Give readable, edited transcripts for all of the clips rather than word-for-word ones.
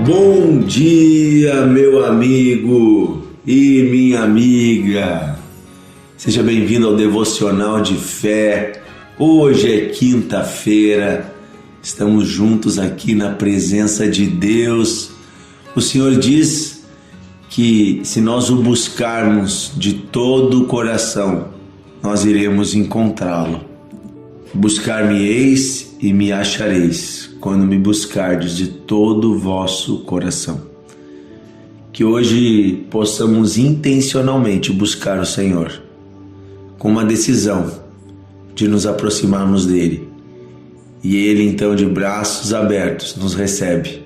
Bom dia, meu amigo e minha amiga. Seja bem-vindo ao Devocional de Fé. Hoje é quinta-feira. Estamos juntos aqui na presença de Deus. O Senhor diz que se nós o buscarmos de todo o coração, nós iremos encontrá-lo. Buscar-me-eis e me achareis, quando me buscardes de todo o vosso coração. Que hoje possamos intencionalmente buscar o Senhor, com uma decisão de nos aproximarmos dele. E ele então, de braços abertos, nos recebe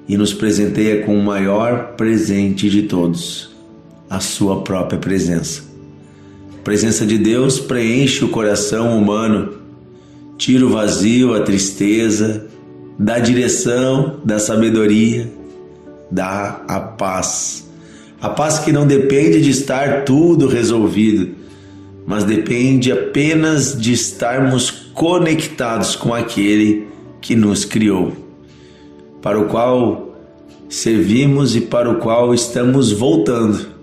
e nos presenteia com o maior presente de todos, a sua própria presença. A presença de Deus preenche o coração humano, tira o vazio, a tristeza, dá direção, dá sabedoria, dá a paz. A paz que não depende de estar tudo resolvido, mas depende apenas de estarmos conectados com aquele que nos criou, para o qual servimos e para o qual estamos voltando.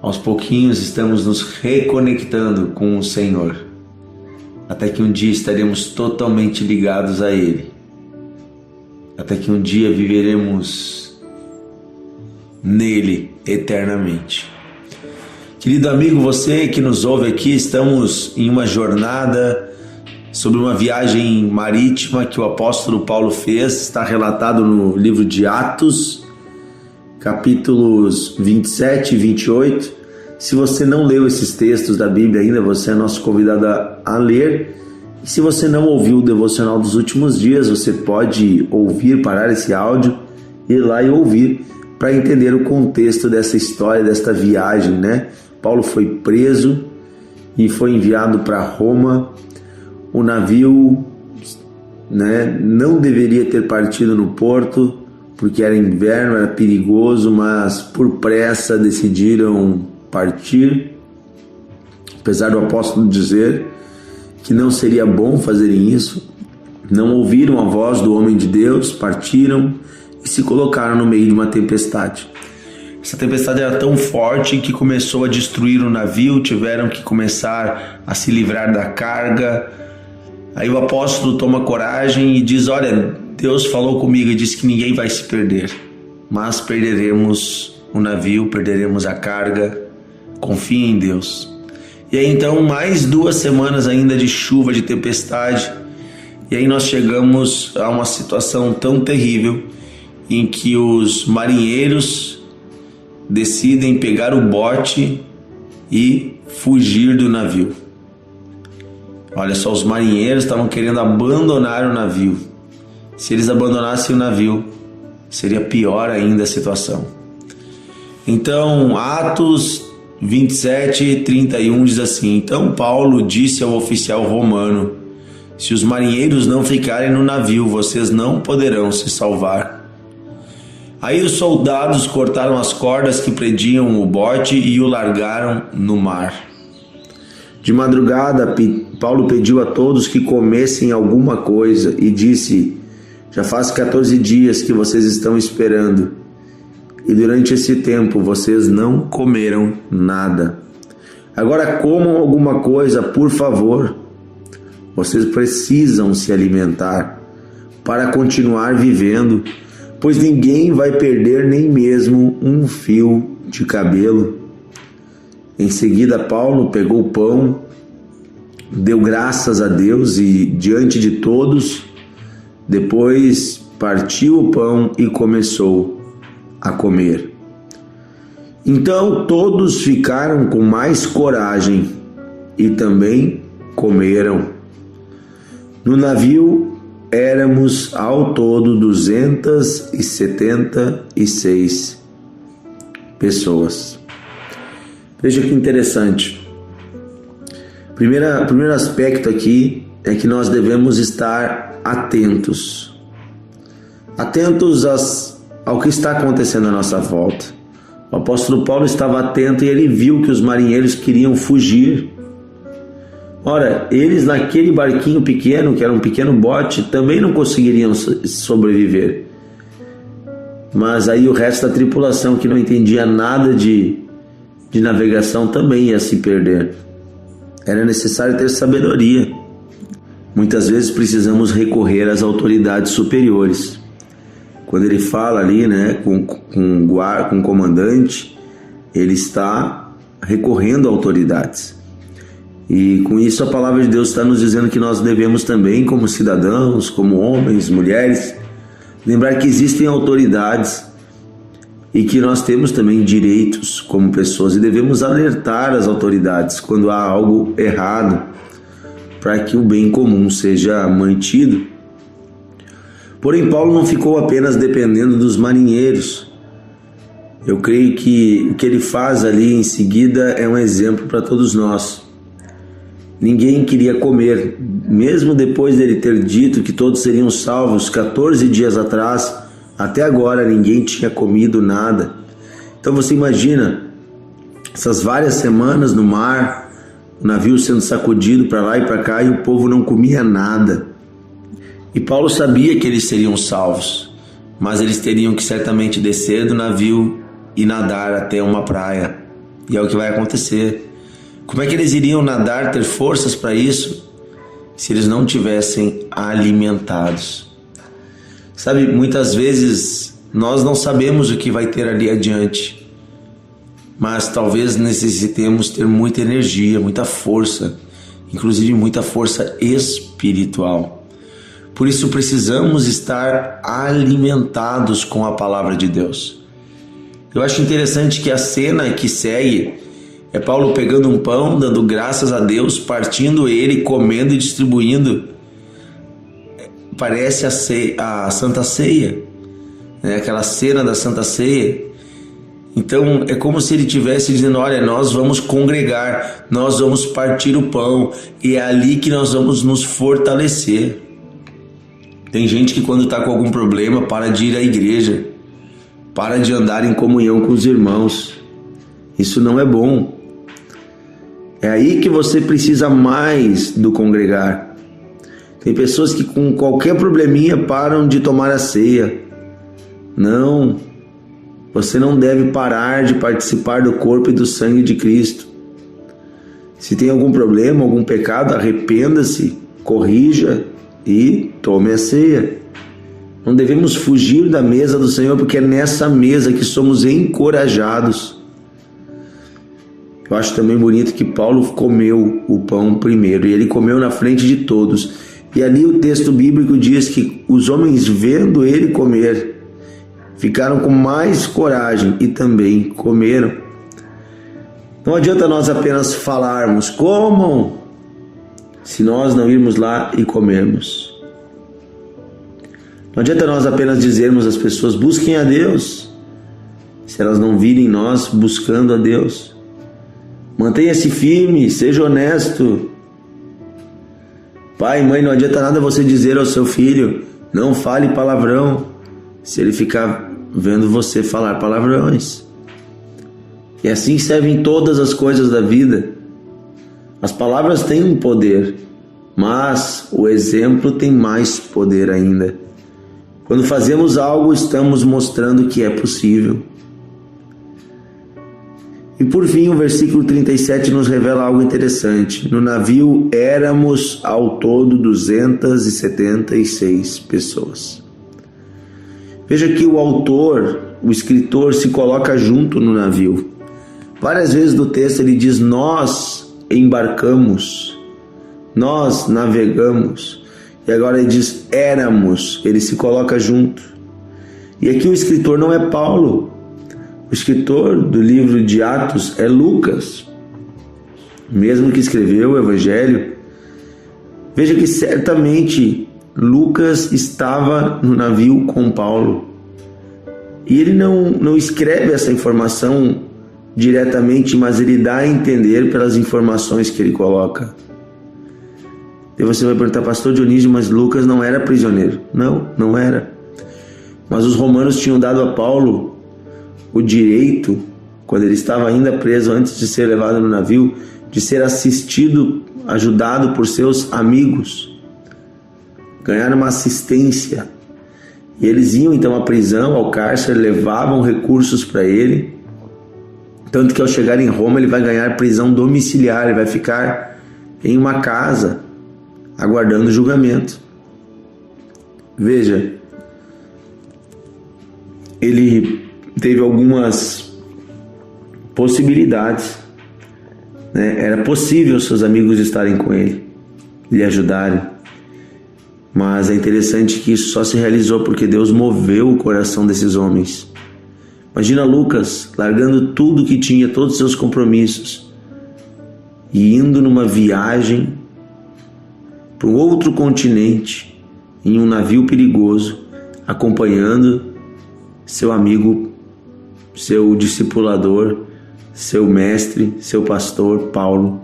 Aos pouquinhos estamos nos reconectando com o Senhor, até que um dia estaremos totalmente ligados a Ele, até que um dia viveremos nele eternamente. Querido amigo, você que nos ouve aqui, estamos em uma jornada sobre uma viagem marítima que o apóstolo Paulo fez. Está relatado no livro de Atos, capítulos 27 e 28. Se você não leu esses textos da Bíblia ainda, você é nosso convidado a ler. E se você não ouviu o devocional dos últimos dias, você pode ouvir, parar esse áudio, ir lá e ouvir, para entender o contexto dessa história, desta viagem, né? Paulo foi preso e foi enviado para Roma. O navio, né, não deveria ter partido no porto, porque era inverno, era perigoso, mas por pressa decidiram partir, apesar do apóstolo dizer que não seria bom fazerem isso. Não ouviram a voz do homem de Deus, partiram e se colocaram no meio de uma tempestade. Essa tempestade era tão forte que começou a destruir o navio, tiveram que começar a se livrar da carga. Aí o apóstolo toma coragem e diz: olha, Deus falou comigo e disse que ninguém vai se perder, mas perderemos o navio, perderemos a carga, confie em Deus. E aí então mais 2 semanas ainda de chuva, de tempestade, e aí nós chegamos a uma situação tão terrível em que os marinheiros decidem pegar o bote e fugir do navio. Olha só, os marinheiros estavam querendo abandonar o navio. Se eles abandonassem o navio, seria pior ainda a situação. Então, Atos 27, 31 diz assim: então Paulo disse ao oficial romano: se os marinheiros não ficarem no navio, vocês não poderão se salvar. Aí os soldados cortaram as cordas que prendiam o bote e o largaram no mar. De madrugada, Paulo pediu a todos que comessem alguma coisa e disse: já faz 14 dias que vocês estão esperando, e durante esse tempo vocês não comeram nada. Agora comam alguma coisa, por favor. Vocês precisam se alimentar para continuar vivendo, pois ninguém vai perder nem mesmo um fio de cabelo. Em seguida, Paulo pegou o pão, deu graças a Deus e diante de todos, depois partiu o pão e começou a comer. Então todos ficaram com mais coragem e também comeram. No navio éramos ao todo 276 pessoas. Veja que interessante. Primeiro aspecto aqui é que nós devemos estar atentos ao que está acontecendo à nossa volta. O apóstolo Paulo estava atento e ele viu que os marinheiros queriam fugir. Ora, eles naquele barquinho pequeno, que era um pequeno bote, também não conseguiriam sobreviver. Mas aí o resto da tripulação, que não entendia nada de navegação, também ia se perder. Era necessário ter sabedoria. Muitas vezes precisamos recorrer às autoridades superiores. Quando ele fala ali, né, com o comandante, ele está recorrendo a autoridades. E com isso a palavra de Deus está nos dizendo que nós devemos também, como cidadãos, como homens, mulheres, lembrar que existem autoridades e que nós temos também direitos como pessoas e devemos alertar as autoridades quando há algo errado, para que o bem comum seja mantido. Porém, Paulo não ficou apenas dependendo dos marinheiros. Eu creio que o que ele faz ali em seguida é um exemplo para todos nós. Ninguém queria comer, mesmo depois dele ter dito que todos seriam salvos 14 dias atrás, até agora ninguém tinha comido nada. Então você imagina, essas várias semanas no mar, o navio sendo sacudido para lá e para cá e o povo não comia nada. E Paulo sabia que eles seriam salvos, mas eles teriam que certamente descer do navio e nadar até uma praia. E é o que vai acontecer. Como é que eles iriam nadar, ter forças para isso, se eles não tivessem alimentados? Sabe, muitas vezes nós não sabemos o que vai ter ali adiante, mas talvez necessitemos ter muita energia, muita força, inclusive muita força espiritual. Por isso precisamos estar alimentados com a palavra de Deus. Eu acho interessante que a cena que segue é Paulo pegando um pão, dando graças a Deus, partindo ele, comendo e distribuindo. Parece a Santa Ceia, né? Aquela cena da Santa Ceia. Então é como se ele estivesse dizendo: olha, nós vamos congregar, nós vamos partir o pão, e é ali que nós vamos nos fortalecer. Tem gente que quando está com algum problema para de ir à igreja, para de andar em comunhão com os irmãos. Isso não é bom. É aí que você precisa mais do congregar. Tem pessoas que com qualquer probleminha param de tomar a ceia. Não, você não deve parar de participar do corpo e do sangue de Cristo. Se tem algum problema, algum pecado, arrependa-se, corrija e tome a ceia. Não devemos fugir da mesa do Senhor, porque é nessa mesa que somos encorajados. Eu acho também bonito que Paulo comeu o pão primeiro, e ele comeu na frente de todos. E ali o texto bíblico diz que os homens, vendo ele comer, ficaram com mais coragem e também comeram. Não adianta nós apenas falarmos, comam, se nós não irmos lá e comermos. Não adianta nós apenas dizermos às pessoas, busquem a Deus, se elas não virem nós buscando a Deus. Mantenha-se firme, seja honesto. Pai, mãe, não adianta nada você dizer ao seu filho, não fale palavrão, se ele ficar vendo você falar palavrões. E assim servem todas as coisas da vida. As palavras têm um poder, mas o exemplo tem mais poder ainda. Quando fazemos algo, estamos mostrando que é possível. E por fim, o versículo 37 nos revela algo interessante. No navio éramos ao todo 276 pessoas. Veja que o autor, o escritor, se coloca junto no navio. Várias vezes no texto ele diz: nós embarcamos, nós navegamos. E agora ele diz: éramos, ele se coloca junto. E aqui o escritor não é Paulo. O escritor do livro de Atos é Lucas, mesmo que escreveu o Evangelho. Veja que certamente Lucas estava no navio com Paulo. E ele não escreve essa informação diretamente, mas ele dá a entender pelas informações que ele coloca. E você vai perguntar: pastor Dionísio, mas Lucas não era prisioneiro? Não, não era. Mas os romanos tinham dado a Paulo o direito, quando ele estava ainda preso, antes de ser levado no navio, de ser assistido, ajudado por seus amigos, ganhar uma assistência. E eles iam então à prisão, ao cárcere, levavam recursos para ele. Tanto que ao chegar em Roma ele vai ganhar prisão domiciliar, ele vai ficar em uma casa aguardando o julgamento. Veja, ele teve algumas possibilidades, né? Era possível seus amigos estarem com ele, lhe ajudarem, mas é interessante que isso só se realizou porque Deus moveu o coração desses homens. Imagina Lucas largando tudo que tinha, todos os seus compromissos, e indo numa viagem para um outro continente, em um navio perigoso, acompanhando seu amigo, seu discipulador, seu mestre, seu pastor Paulo.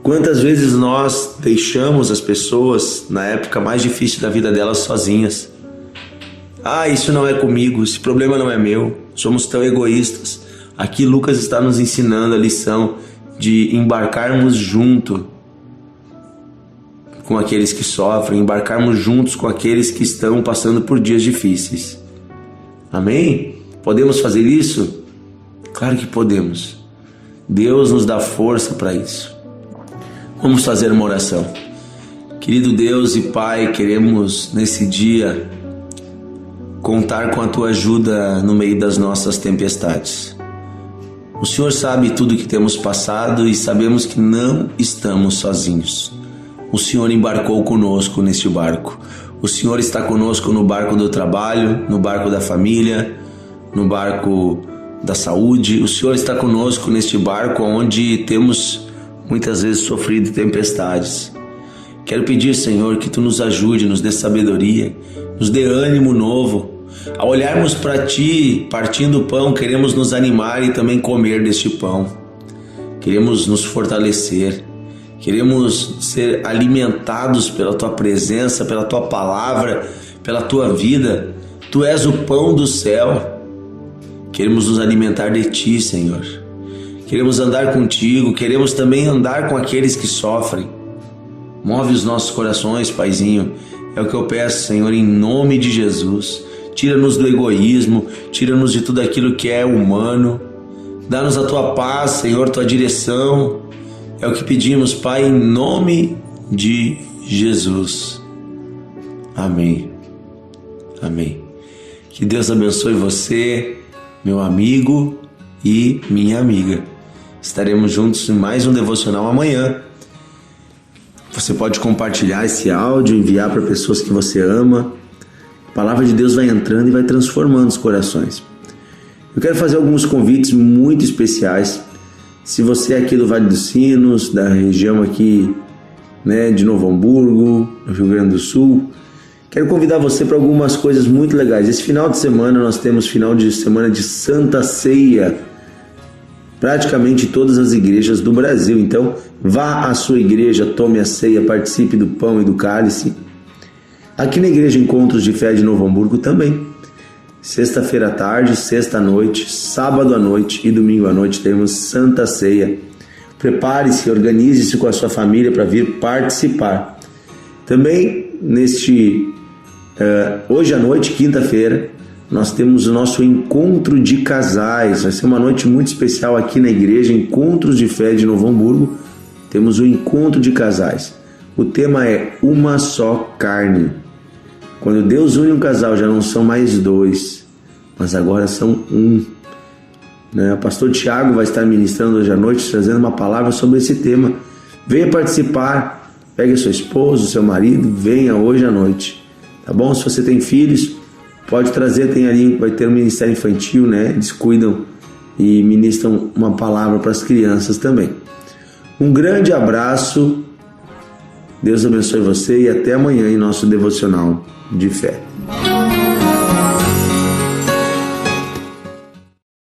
Quantas vezes nós deixamos as pessoas na época mais difícil da vida delas sozinhas? Isso não é comigo, esse problema não é meu, somos tão egoístas. Aqui Lucas está nos ensinando a lição de embarcarmos junto com aqueles que sofrem, embarcarmos juntos com aqueles que estão passando por dias difíceis. Amém? Podemos fazer isso? Claro que podemos. Deus nos dá força para isso. Vamos fazer uma oração. Querido Deus e Pai, queremos nesse dia contar com a Tua ajuda no meio das nossas tempestades. O Senhor sabe tudo que temos passado e sabemos que não estamos sozinhos. O Senhor embarcou conosco neste barco. O Senhor está conosco no barco do trabalho, no barco da família, no barco da saúde. O Senhor está conosco neste barco onde temos muitas vezes sofrido tempestades. Quero pedir, Senhor, que Tu nos ajude, nos dê sabedoria, nos dê ânimo novo. Ao olharmos para Ti, partindo o pão, queremos nos animar e também comer deste pão. Queremos nos fortalecer. Queremos ser alimentados pela Tua presença, pela Tua palavra, pela Tua vida. Tu és o pão do céu. Queremos nos alimentar de Ti, Senhor. Queremos andar contigo, queremos também andar com aqueles que sofrem. Move os nossos corações, Paizinho. É o que eu peço, Senhor, em nome de Jesus. Tira-nos do egoísmo, tira-nos de tudo aquilo que é humano. Dá-nos a Tua paz, Senhor, Tua direção. É o que pedimos, Pai, em nome de Jesus. Amém. Amém. Que Deus abençoe você, meu amigo e minha amiga. Estaremos juntos em mais um devocional amanhã. Você pode compartilhar esse áudio, enviar para pessoas que você ama. A palavra de Deus vai entrando e vai transformando os corações. Eu quero fazer alguns convites muito especiais. Se você é aqui do Vale dos Sinos, da região aqui, de Novo Hamburgo, no Rio Grande do Sul, quero convidar você para algumas coisas muito legais. Esse final de semana nós temos final de semana de Santa Ceia, praticamente todas as igrejas do Brasil. Então, vá à sua igreja, tome a ceia, participe do pão e do cálice. Aqui na Igreja Encontros de Fé de Novo Hamburgo também. Sexta-feira à tarde, sexta à noite, sábado à noite e domingo à noite temos Santa Ceia. Prepare-se, organize-se com a sua família para vir participar. Também hoje à noite, quinta-feira, nós temos o nosso encontro de casais. Vai ser uma noite muito especial aqui na Igreja Encontros de Fé de Novo Hamburgo. Temos o encontro de casais. O tema é uma só carne. Quando Deus une um casal, já não são mais dois, mas agora são um. O pastor Tiago vai estar ministrando hoje à noite, trazendo uma palavra sobre esse tema. Venha participar, pegue seu esposo, seu marido, venha hoje à noite. Tá bom? Se você tem filhos, pode trazer, tem ali, vai ter um ministério infantil, eles cuidam e ministram uma palavra para as crianças também. Um grande abraço, Deus abençoe você e até amanhã em nosso devocional de fé.